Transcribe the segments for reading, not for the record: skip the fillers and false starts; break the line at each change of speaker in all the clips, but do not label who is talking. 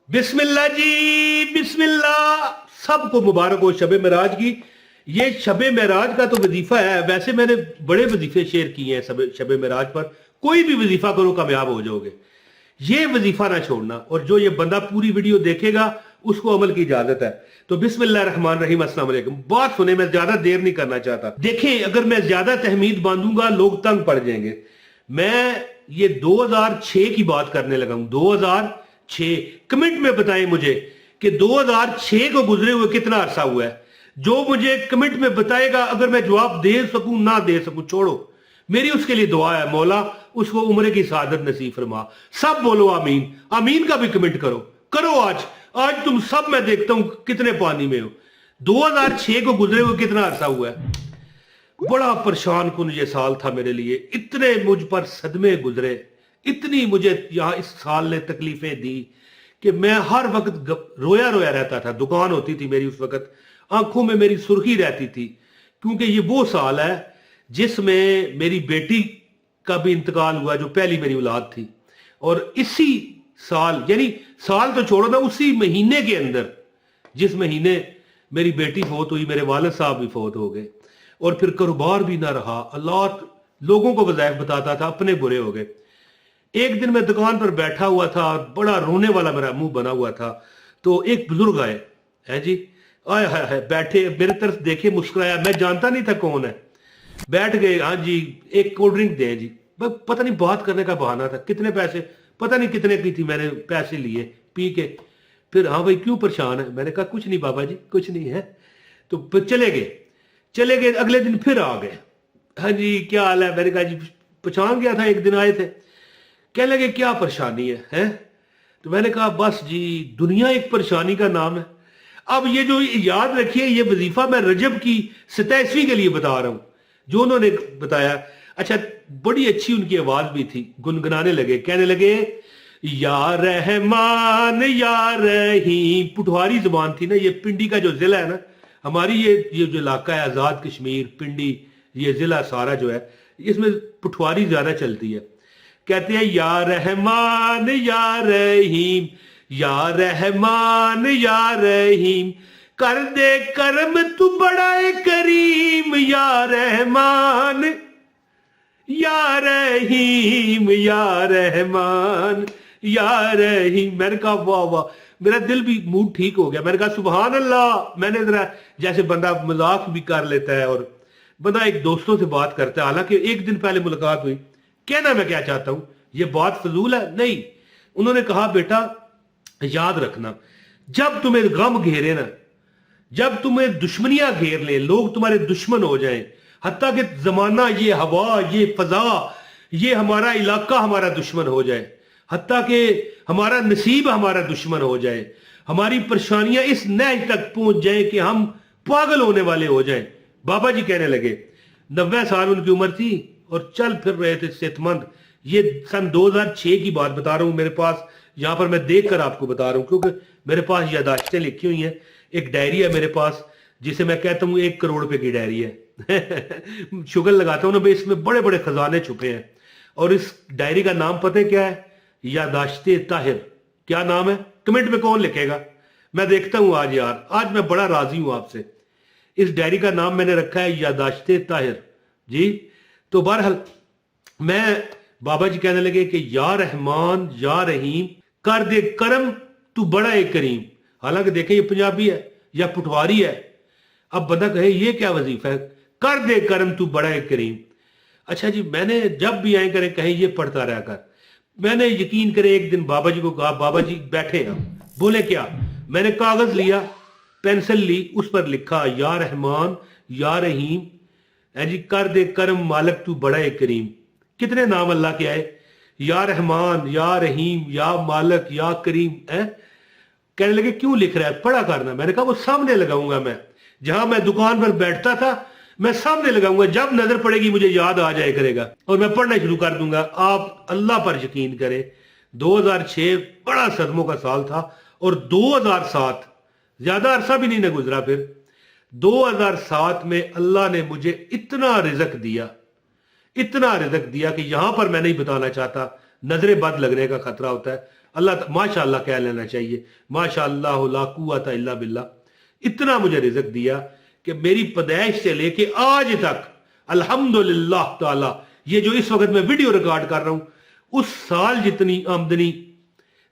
बिस्मिल्लाह जी, बिस्मिल्लाह। सबको मुबारक हो शब मेराज की। ये शब मेराज का तो वजीफा है। वैसे मैंने बड़े वजीफे शेयर किए हैं शब मेराज पर। कोई भी वजीफा करो कामयाब हो जाओगे। ये वजीफा ना छोड़ना, और जो ये बंदा पूरी वीडियो देखेगा उसको अमल की इजाजत है। तो बिस्मिल्लाह रहमान रहीम, अस्सलाम वालेकुम। बात सुने, मैं ज्यादा देर नहीं करना चाहता। देखें, अगर मैं ज्यादा तहमीद बांधूंगा लोग तंग पड़ जाएंगे। मैं ये 2006 की बात करने लगा हूं। 2006। कमेंट में बताएं मुझे कि 2006 को गुजरे हुए कितना अरसा हुआ है। जो मुझे कमेंट में बताएगा, अगर मैं जवाब दे सकूं ना दे सकूं छोड़ो, मेरी उसके लिए दुआ है, मौला उसको उम्र की सादत नसीब फरमा। सब बोलो आमीन। आमीन का भी कमेंट करो करो। आज आज तुम सब, मैं देखता हूं कितने पानी में हो। 2006 को गुजरे हुए कितना अरसा हुआ है। बड़ा परेशान कुन ये साल था मेरे लिए। इतने मुझ पर सदमे गुजरे, इतनी मुझे यहां इस साल ने तकलीफें दी कि मैं हर वक्त रोया रोया रहता था। दुकान होती थी मेरी उस वक्त, आंखों में मेरी सुर्खी रहती थी, क्योंकि ये वो साल है जिसमें मेरी बेटी का भी इंतकाल हुआ, जो पहली मेरी औलाद थी। और इसी साल, यानी साल तो छोड़ो ना, उसी महीने के अंदर, जिस महीने मेरी बेटी फौत हुई, मेरे वालिद साहब भी फौत हो गए। और फिर कारोबार भी ना रहा। अल्लाह लोगों को वज़ाइफ बताता था, अपने बुरे हो गए। एक दिन मैं दुकान पर बैठा हुआ था, बड़ा रोने वाला मेरा मुंह बना हुआ था। तो एक बुजुर्ग आए, है जी, आए हाय हाय, बैठे मेरे तरफ देखे, मुस्कुराया। मैं जानता नहीं था कौन है। बैठ गए। हाँ जी, एक कोल्ड ड्रिंक दे जी। पता नहीं बात करने का बहाना था। कितने पैसे, पता नहीं कितने की थी, मैंने पैसे लिए पी के। फिर हाँ भाई क्यों परेशान है, मैंने कहा कुछ नहीं बाबा जी, कुछ नहीं है। तो फिर चले गए। अगले दिन फिर आ गए। हाँ जी क्या हाल है, मैंने कहा जी पहचान गया था, एक दिन आए थे। कहने लगे क्या परेशानी है? तो मैंने कहा बस जी, दुनिया एक परेशानी का नाम है। अब ये जो, याद रखिए, ये वजीफा मैं रजब की 27वीं के लिए बता रहा हूं, जो उन्होंने बताया। अच्छा, बड़ी अच्छी उनकी आवाज भी थी। गुनगुनाने लगे, कहने लगे या रहमान या रहीम। पुठवारी जुबान थी ना, ये पिंडी का जो जिला है ना हमारी, ये जो इलाका है आजाद कश्मीर, पिंडी, ये जिला सारा जो है, इसमें पुठवारी ज्यादा चलती है। कहते हैं या रहमान या रहीम, या रहमान या रहीम, कर दे करम तू बड़ा करीम, या रहमान या रहीम, या रहमान या रहीम। मैंने कहा वाह वाह, मेरा दिल भी मूड ठीक हो गया। मैंने कहा सुभान अल्लाह। मैंने जरा, जैसे बंदा मजाक भी कर लेता है और बंदा एक दोस्तों से बात करता है, हालांकि एक दिन पहले मुलाकात हुई। कहना मैं क्या चाहता हूं, ये बात फजूल है नहीं। उन्होंने कहा बेटा याद रखना, जब तुम्हें गम घेरे ना, जब तुम्हें दुश्मनियां घेर ले, लोग तुम्हारे दुश्मन हो जाएं, हत्ता कि जमाना, ये हवा, ये फजा, ये हमारा इलाका हमारा दुश्मन हो जाए, हत्ता कि हमारा नसीब हमारा दुश्मन हो जाए, हमारी परेशानियां इस नहज तक पहुंच जाए कि हम पागल होने वाले हो जाएं। बाबा जी कहने लगे, 90 साल उनकी उम्र थी और चल फिर रहे थे सेहतमंद। ये सन 2006 की बात बता रहा हूं। मेरे पास यहां पर मैं देख कर आपको बता रहा हूं, क्योंकि मेरे पास यादाश्तें लिखी हुई हैं। एक डायरी है मेरे पास, जिसे मैं कहता हूं 1 करोड़ रुपए की डायरी है। शुगर लगाता हूं ना भाई, इसमें बड़े बड़े खजाने छुपे हैं। और इस डायरी का नाम पता है क्या है? यादाश्ते ताहिर। क्या नाम है? कमेंट में कौन लिखेगा? मैं देखता हूं आज। यार आज मैं बड़ा राजी हूं आपसे। इस डायरी का नाम मैंने रखा है यादाश्ते ताहिर जी। तो बहरहाल मैं, बाबा जी कहने लगे कि या रहमान या रहीम, कर दे करम तू बड़ा एक करीम। हालांकि देखें ये पंजाबी है या पुठवारी है। अब बंदा कहे ये क्या वजीफा है, कर दे करम तू बड़ा एक करीम। अच्छा जी, मैंने जब भी आए करें कहें ये पढ़ता रहा कर। मैंने यकीन करे एक दिन बाबा जी को कहा, बाबा जी बैठे हम। बोले क्या? मैंने कागज लिया, पेंसिल ली, उस पर लिखा या रहमान या रहीम, है जी, कर दे करम मालक तू बड़ा एक करीम। कितने नाम अल्लाह के आए, या रहमान या रहीम या मालक या करीम है। कहने लगे क्यों लिख रहा है, पढ़ा करना। मैंने कहा वो सामने लगाऊंगा, मैं जहां मैं दुकान पर बैठता था मैं सामने लगाऊंगा, जब नजर पड़ेगी मुझे याद आ जाए करेगा और मैं पढ़ना शुरू कर दूंगा। आप अल्लाह पर यकीन करें, 2006 बड़ा सदमों का साल था। और 2007 ज्यादा अरसा भी नहीं ना गुजरा, फिर 2007 में अल्लाह ने मुझे इतना रिजक दिया, इतना रिजक दिया कि यहां पर मैं नहीं बताना चाहता, नजरे बद लगने का खतरा होता है। अल्लाह माशाअल्लाह कह लेना चाहिए, माशाअल्लाह ला कुव्वता इल्ला बिल्लाह। इतना मुझे रिज़्क दिया कि मेरी पैदाइश से लेके आज तक अल्हम्दुलिल्लाह ताला, ये जो इस वक्त मैं वीडियो रिकॉर्ड कर रहा हूं, उस साल जितनी आमदनी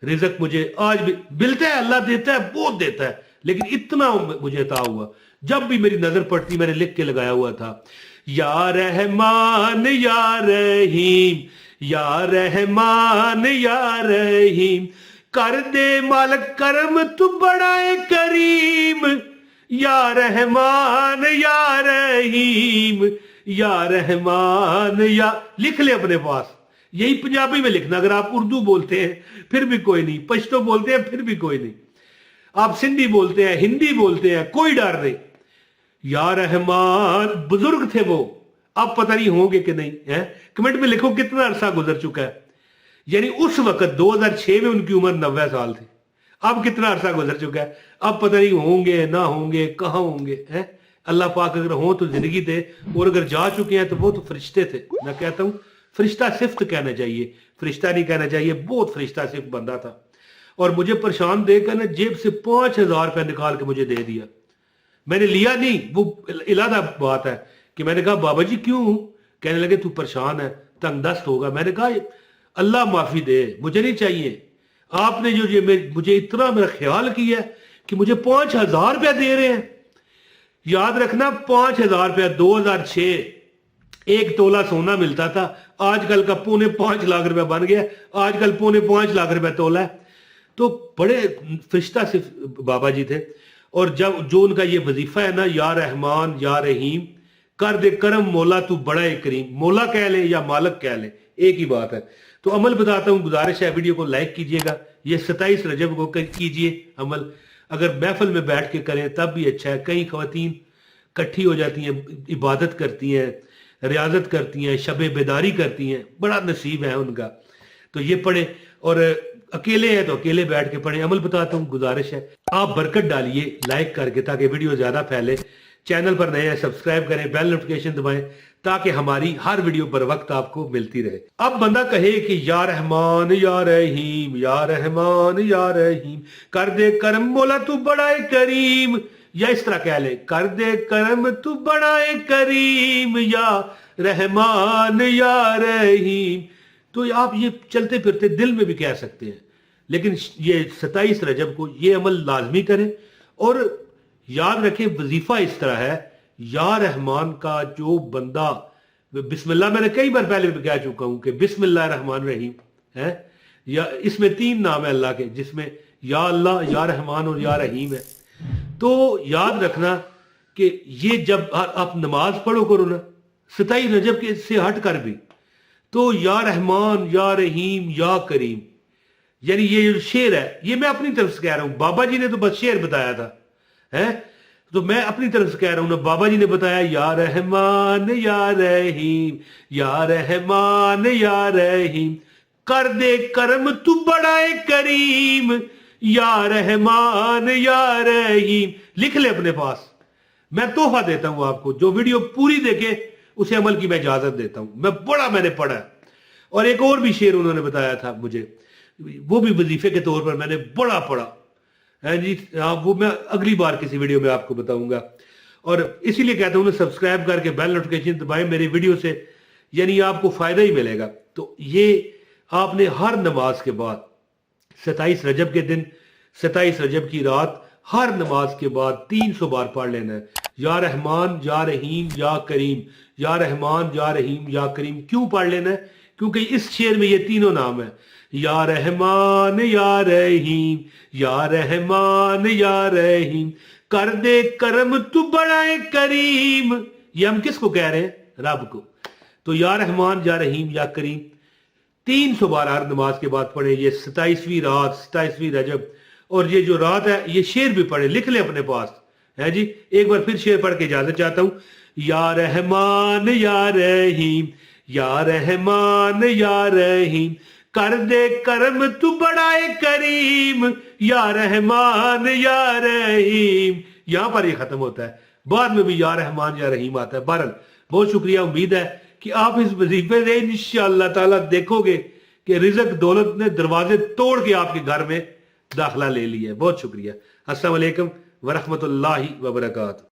रिज़्क मुझे आज भी मिलता है, अल्लाह देता है, बहुत देता है, लेकिन इतना मुझे अता हुआ। जब भी मेरी नजर पड़ती, मैंने लिख के लगाया हुआ था, या रहमान या रहीम, या रहमान या रहीम, कर दे मालिक करम तू बड़ा करीम, या रहमान या रहीम, या रहमान या। लिख ले अपने पास, यही पंजाबी में लिखना। अगर आप उर्दू बोलते हैं फिर भी कोई नहीं, पश्तो बोलते हैं फिर भी कोई नहीं, आप सिंधी बोलते हैं, हिंदी बोलते हैं, कोई डर नहीं। या रहमान, बुजुर्ग थे वो, अब पता नहीं होंगे कि नहीं है, कमेंट में लिखो कितना अरसा गुजर चुका है। यानी उस वक्त 2006 में उनकी उम्र 90 साल थी, अब कितना अरसा गुजर चुका है, अब पता नहीं होंगे ना होंगे, कहाँ होंगे हैं। अल्लाह पाक अगर हो तो जिंदगी दे, और अगर जा चुके हैं तो वो तो फरिश्ते थे। मैं कहता हूँ फरिश्ता सिफ्त कहना चाहिए, फरिश्ता नहीं कहना चाहिए, बहुत फरिश्ता सिफ्त बंदा था। और मुझे परेशान देकर ना जेब से 5,000 रुपया निकाल के मुझे दे दिया। मैंने लिया नहीं, वो इलादा बात है कि मैंने कहा बाबा जी क्यों, कहने लगे तू परेशान है, तंगदस्त होगा। मैंने कहा अल्लाह माफी दे, मुझे नहीं चाहिए, आपने जो ये मुझे इतना मेरा ख्याल किया कि मुझे 5,000 रुपया दे रहे हैं। याद रखना 5,000 रुपया 2006 एक तोला सोना मिलता था, आजकल का 4.25 लाख रुपया बन गया, आजकल 4.25 लाख रुपया तोला है। तो बड़े फरिश्ता से बाबा जी थे। और जब जो उनका ये वजीफा है ना, या रहमान या रहीम, कर दे करम मौला तू बड़ा करीम, मौला कह ले या मालिक कह ले, एक ही बात है। तो अमल बताता हूँ, गुजारिश है वीडियो को लाइक कीजिएगा, ये 27 रजब को कीजिए अमल। अगर महफिल में बैठ के करें तब भी अच्छा है। कई ख्वातीन इकट्ठी हो जाती हैं, इबादत करती हैं, रियाजत करती हैं, शब बेदारी करती हैं, बड़ा नसीब है उनका। तो ये पढ़े, और अकेले हैं तो अकेले बैठ के पढ़े। अमल बताता हूँ, गुजारिश है आप बरकत डालिए लाइक करके, ताकि वीडियो ज्यादा फैले। चैनल पर नए हैं सब्सक्राइब करें, बेल नोटिफिकेशन दबाएं, ताकि हमारी हर वीडियो बर वक्त आपको मिलती रहे। अब बंदा कहे कि या रहमान या रहीम, या रहमान या रहीम, कर दे करम मौला तू बड़ा करीम, या इस तरह कह ले, कर दे करम तू बड़ा करीम, या रहमान या रहीम। तो आप ये चलते फिरते दिल में भी कह सकते हैं, लेकिन ये 27 रजब को ये अमल लाजमी करें। और याद रखें वजीफा इस तरह है, या रहमान का जो बंदा बिस्मिल्लाह, मैंने कई बार पहले भी कह चुका हूं कि बिस्मिल्लाह रहमान रहीम है, या इसमें 3 नाम है अल्लाह के, जिसमें या अल्लाह, या रहमान और या रहीम है। तो याद रखना कि ये जब आप नमाज पढ़ो करो ना 27 रजब के से हट कर भी, तो या रहमान या रहीम या करीम, यानी ये जो शेर है ये मैं अपनी तरफ से कह रहा हूं, बाबा जी ने तो बस शेर बताया था है, तो मैं अपनी तरफ से कह रहा हूं ना। बाबा जी ने बताया या रहमान या रहीम, या रहमान या रहीम, कर दे करम तू बड़ा करीम, या रहमान या रहीम। लिख ले अपने पास, मैं तोहफा देता हूं आपको, जो वीडियो पूरी देखे उसे अमल की मैं इजाजत देता हूं। मैंने पढ़ा। और एक और भी शेर उन्होंने बताया था मुझे, वो भी वजीफे के तौर पर मैंने बड़ा पढ़ा है जी। हाँ, वो मैं अगली बार किसी वीडियो में आपको बताऊंगा। और इसीलिए कहता हूं ना, सब्सक्राइब करके बेल नोटिफिकेशन दबाएं मेरी वीडियो से, यानी आपको फायदा ही मिलेगा। तो ये आपने हर नमाज के बाद 27 रजब के दिन, 27 रजब की रात, हर नमाज के बाद 300 बार पढ़ लेना है, या रहमान या रहीम या करीम, या रहमान या रहीम या करीम। क्यों पढ़ लेना है? क्योंकि इस शेर में ये तीनों नाम है, या रहमान या रहीम, या रहमान या रहीम, कर दे करम तू बड़ा करीम। ये हम किसको कह रहे हैं? रब को। तो या रहमान या रहीम या करीम 300 बार हर नमाज के बाद पढ़े। ये 27वीं रात, 27वीं रजब, और ये जो रात है ये शेर भी पढ़े, लिख ले अपने पास है जी। एक बार फिर शेर पढ़ के इजाजत चाहता हूं, या रहमान या रहीम, या रहमान या रहीम, कर दे करम तू बड़ा करीम, या रहमान या रहीम। यहां पर ये खत्म होता है, बाद में भी या रहमान या रहीम आता है। बहरहाल बहुत शुक्रिया, उम्मीद है कि आप इस वजीफे से इंशाअल्लाह ताला देखोगे کہ رزق دولت نے دروازے توڑ کے آپ کے گھر میں داخلہ لے لیا ہے. بہت شکریہ. السلام علیکم ورحمۃ اللہ وبرکاتہ.